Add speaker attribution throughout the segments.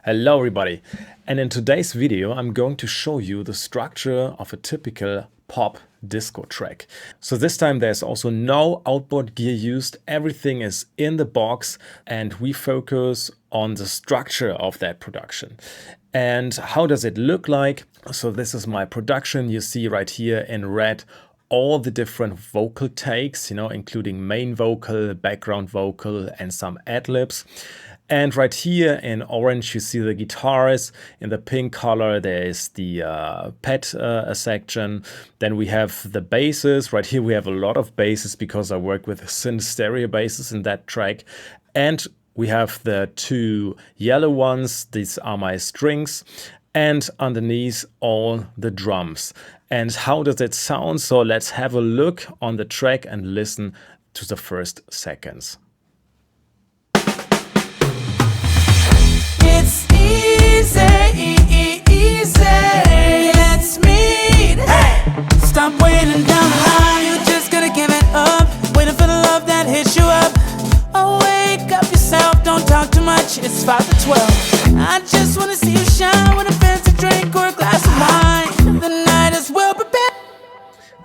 Speaker 1: Hello everybody, and in today's video I'm going to show you the structure of a typical pop disco track. So this time there's also no outboard gear used, everything is in the box and we focus on the structure of that production. And how does it look like? So this is my production, you see right here in red all the different vocal takes, including main vocal, background vocal and some ad-libs. And right here in orange, you see the guitars. In the pink color, there is the pad section. Then we have the basses. Right here, we have a lot of basses because I work with synth stereo basses in that track. And we have the two yellow ones. These are my strings. And underneath all the drums. And how does it sound? So let's have a look on the track and listen to the first seconds.
Speaker 2: It's easy, let's meet. Hey! Stop waiting down the line, you're just gonna give it up. Waiting for the love that hits you up. Oh, wake up yourself, don't talk too much, it's 5 to 12. I just wanna see you shine with a fancy drink or a glass of wine. The night is well prepared.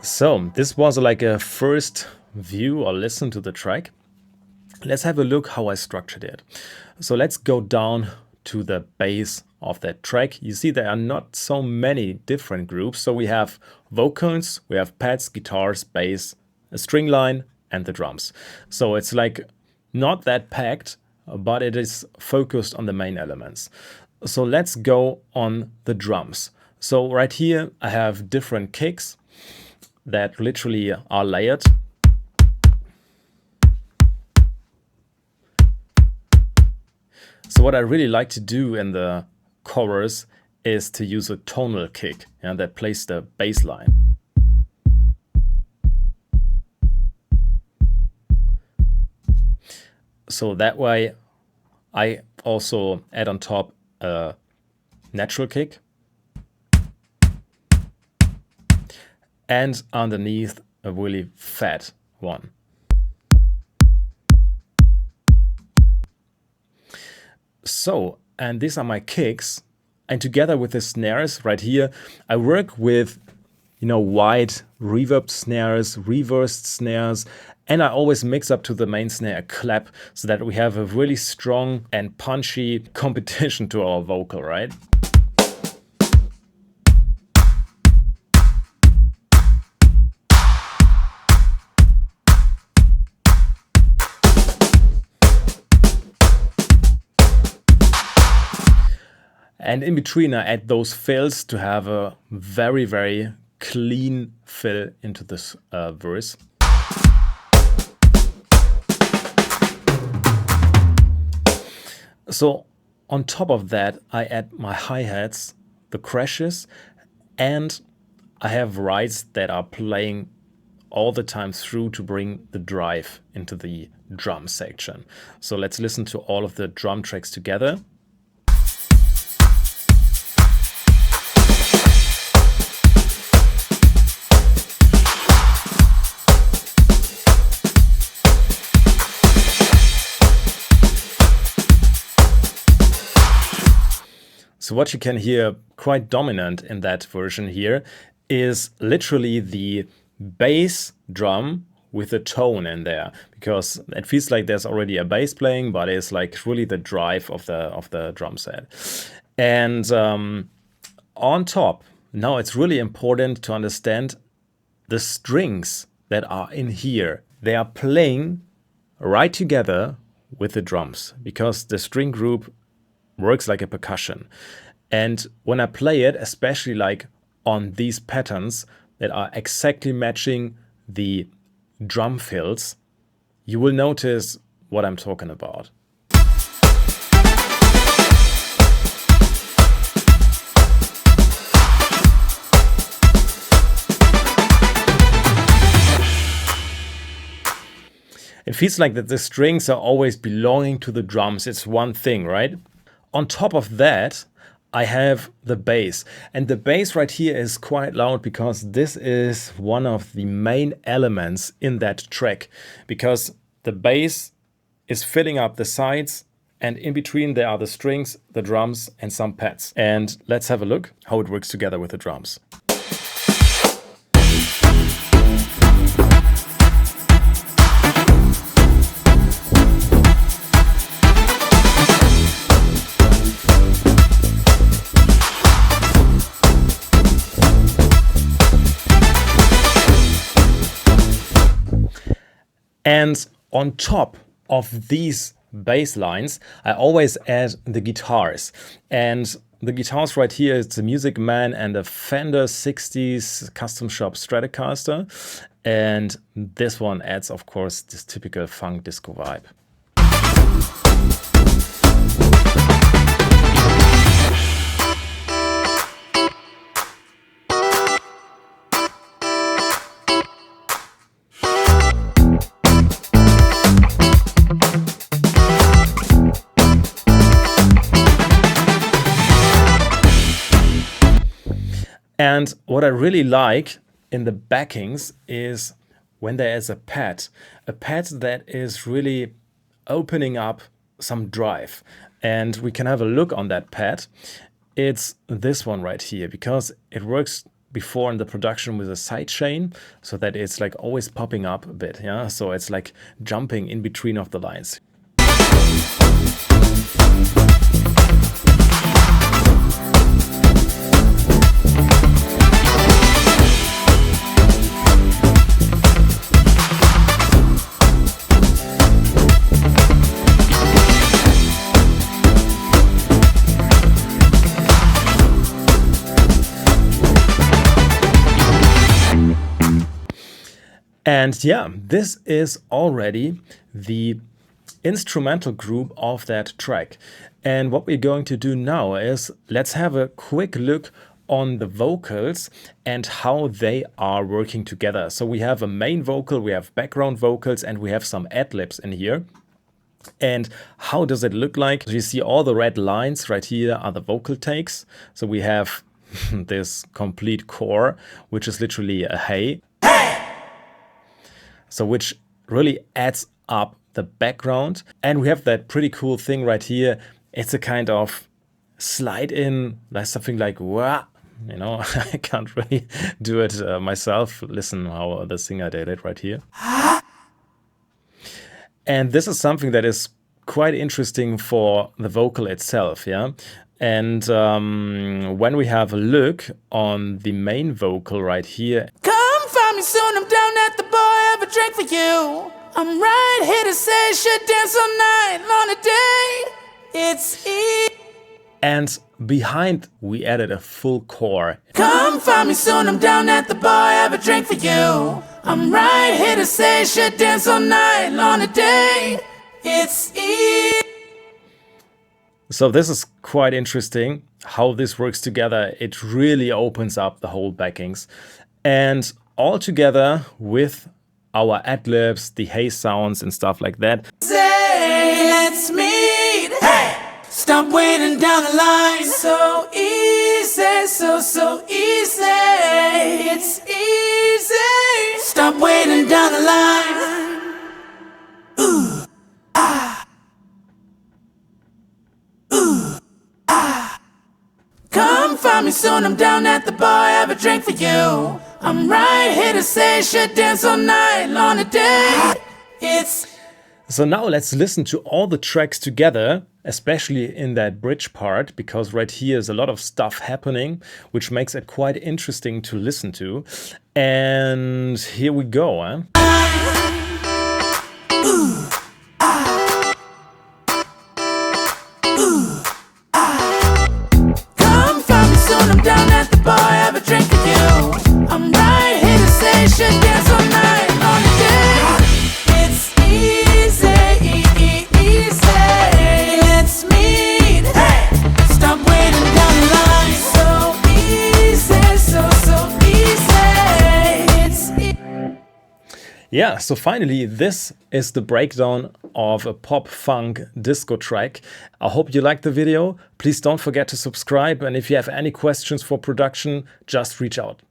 Speaker 1: So this was like a first view or listen to the track. Let's have a look how I structured it. So let's go down to the bass of that track. You see there are not so many different groups. So we have vocals, we have pads, guitars, bass, a string line and the drums. So it's like not that packed, but it is focused on the main elements. So let's go on the drums. So right here I have different kicks that literally are layered. So what I really like to do in the chorus is to use a tonal kick that plays the bass line. So that way I also add on top a natural kick and underneath a really fat one. So, and these are my kicks, and together with the snares right here, I work with, wide reverb snares, reversed snares, and I always mix up to the main snare a clap so that we have a really strong and punchy competition to our vocal, right? And in between, I add those fills to have a very, very clean fill into this verse. So on top of that, I add my hi-hats, the crashes, and I have rides that are playing all the time through to bring the drive into the drum section. So let's listen to all of the drum tracks together. So what you can hear quite dominant in that version here is literally the bass drum with a tone in there, because it feels like there's already a bass playing, but it's like really the drive of the drum set. And on top, now it's really important to understand the strings that are in here. They are playing right together with the drums because the string group works like a percussion. And when I play it, especially like on these patterns that are exactly matching the drum fills, you will notice what I'm talking about. It feels like that the strings are always belonging to the drums. It's one thing, right? On top of that, I have the bass. And the bass right here is quite loud because this is one of the main elements in that track. Because the bass is filling up the sides and in between there are the strings, the drums, and some pads. And let's have a look how it works together with the drums. And on top of these bass lines, I always add the guitars. And the guitars right here, it's a Music Man and a Fender 60s custom shop Stratocaster. And this one adds, of course, this typical funk disco vibe. And what I really like in the backings is when there is a pad that is really opening up some drive. And we can have a look on that pad. It's this one right here, because it works before in the production with a side chain, so that it's like always popping up a bit. Yeah, so it's like jumping in between of the lines. And yeah, this is already the instrumental group of that track. And what we're going to do now is let's have a quick look on the vocals and how they are working together. So we have a main vocal, we have background vocals, and we have some ad-libs in here. And how does it look like? You see all the red lines right here are the vocal takes. So we have this complete core, which is literally a hey. So which really adds up the background. And we have that pretty cool thing right here. It's a kind of slide in, like something like wah. You know, I can't really do it myself. Listen how the singer did it right here. And this is something that is quite interesting for the vocal itself, yeah? And when we have a look on the main vocal right here.
Speaker 2: Come find me soon, I'm down at the bar, have a drink for you. I'm right here to say, should dance all night, on a day. It's easy.
Speaker 1: And behind we added a full core.
Speaker 2: Come find me soon, I'm down at the bar, have a drink for you. I'm right here to say, should dance all night, on a day. It's easy.
Speaker 1: So this is quite interesting how this works together. It really opens up the whole backings. And all together with our ad-libs, the hey sounds and stuff like that.
Speaker 2: Say, let's meet. Hey! Stop waiting down the line. So easy, so easy. It's easy. Stop waiting down the line. Ooh, ah. Ooh, ah. Come find me soon, I'm down at the bar, have a drink for you. I'm right here to say, should dance all night, on a day. It's
Speaker 1: So now let's listen to all the tracks together, especially in that bridge part, because right here is a lot of stuff happening, which makes it quite interesting to listen to. And here we go.
Speaker 2: ooh, ah. Ooh, ah. Come find me soon, I'm down at the bar, have a drink for you. I'm right here to say, should dance all night, on a day. It's easy, let's meet. Hey! Stop waiting down the line. So easy, so easy. It's
Speaker 1: Yeah, so finally, this is the breakdown of a pop funk disco track. I hope you liked the video. Please don't forget to subscribe. And if you have any questions for production, just reach out.